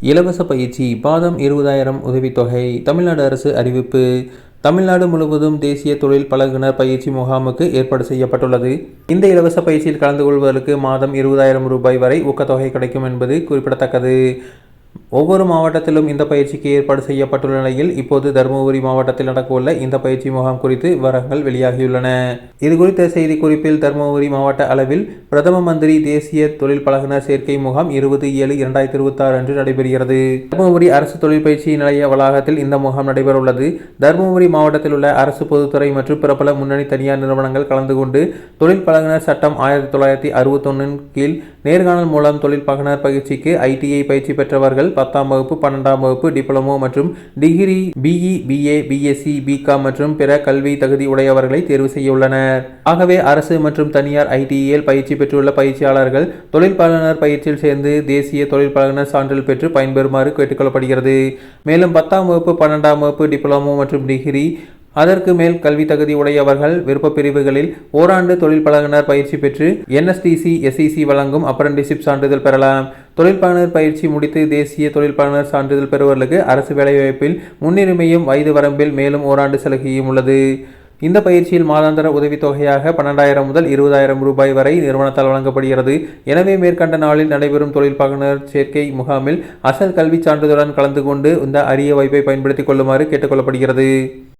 இலவச பயிற்சி மாதம் 20,000 உதவித்தொகை. தமிழ்நாடு அரசு அறிவிப்பு. தமிழ்நாடு முழுவதும் தேசிய தொழில் பழகுனர் பயிற்சி முகாமுக்கு ஏற்பாடு செய்யப்பட்டுள்ளது. இந்த இலவச பயிற்சியில் கலந்து கொள்வதற்கு மாதம் 20,000 ரூபாய் வரை ஊக்கத்தொகை கிடைக்கும் என்பது குறிப்பிடத்தக்கது. ஒவ்வொரு மாவட்டத்திலும் இந்த பயிற்சிக்கு ஏற்பாடு செய்யப்பட்டுள்ள நிலையில் இப்போது தருமபுரி மாவட்டத்தில் நடக்கவுள்ள இந்த பயிற்சி முகாம் குறித்து விவரங்கள் வெளியாகியுள்ளன. இதுகுறித்த செய்தி குறிப்பில் தருமபுரி மாவட்ட அளவில் பிரதம மந்திரி தேசிய தொழில் பழகுனர் சேர்க்கை முகாம் 20/7/2026 அன்று நடைபெறுகிறது. தருமபுரி அரசு தொழில் பயிற்சி நிலைய வளாகத்தில் இந்த முகாம் நடைபெற உள்ளது. தருமபுரி மாவட்டத்தில் உள்ள அரசு பொதுத்துறை மற்றும் பிரபல முன்னணி தனியார் நிறுவனங்கள் கலந்து கொண்டு தொழில் பழகுனர் சட்டம் 1961 கீழ் நேர்காணல் மூலம் தொழில் பழகுனர் பயிற்சிக்கு ITI பயிற்சி பெற்றவர்கள் 10ஆம் வகுப்பு 12ஆம் வகுப்பு டிப்ளமோ மற்றும் degree BE BA BSc BCom மற்றும் பிற கல்வி தகுதி உடையவர்களை தேர்வு செய்ய உள்ளனர். ஆகவே அரசு மற்றும் தனியார் ITIயில் பயிற்சி பெற்றுள்ள பயிற்சியாளர்கள் தொழில் பழகுனர் பயிற்சியில் சேர்ந்து தேசிய தொழில் பழகுனர் சான்றிதழ் பெற்று பயன்பெறுமாறு கேட்டுக்கொள்ளப்படுகிறது. மேலும் 10ஆம் வகுப்பு 12ஆம் வகுப்பு டிப்ளமோ மற்றும் டிகிரி அதற்கு மேல் கல்வி தகுதி உடையவர்கள் விருப்ப பிரிவுகளில் ஓராண்டு தொழில் பழகுனர் பயிற்சி பெற்று NSTC SEC வழங்கும் அப்ரண்டிஸ்ஷிப் சான்றிதழ் பெறலாம். தொழில் பழகுனர் பயிற்சி முடித்து தேசிய தொழில் பழகுனர் சான்றிதழ் பெறுவர்களுக்கு அரசு வேலைவாய்ப்பில் முன்னுரிமையும் வயது வரம்பில் மேலும் ஓராண்டு சலுகையும் உள்ளது. இந்த பயிற்சியில் மாதாந்திர உதவித்தொகையாக 12,000 முதல் 20,000 ரூபாய் வரை நிறுவனத்தால் வழங்கப்படுகிறது. எனவே மேற்கண்ட நாளில் நடைபெறும் தொழில் பழகுனர் சேர்க்கை முகாமில் அசல் கல்வி சான்றிதழுடன் கலந்து கொண்டு இந்த அரிய வாய்ப்பை பயன்படுத்திக் கொள்ளுமாறு கேட்டுக்கொள்ளப்படுகிறது.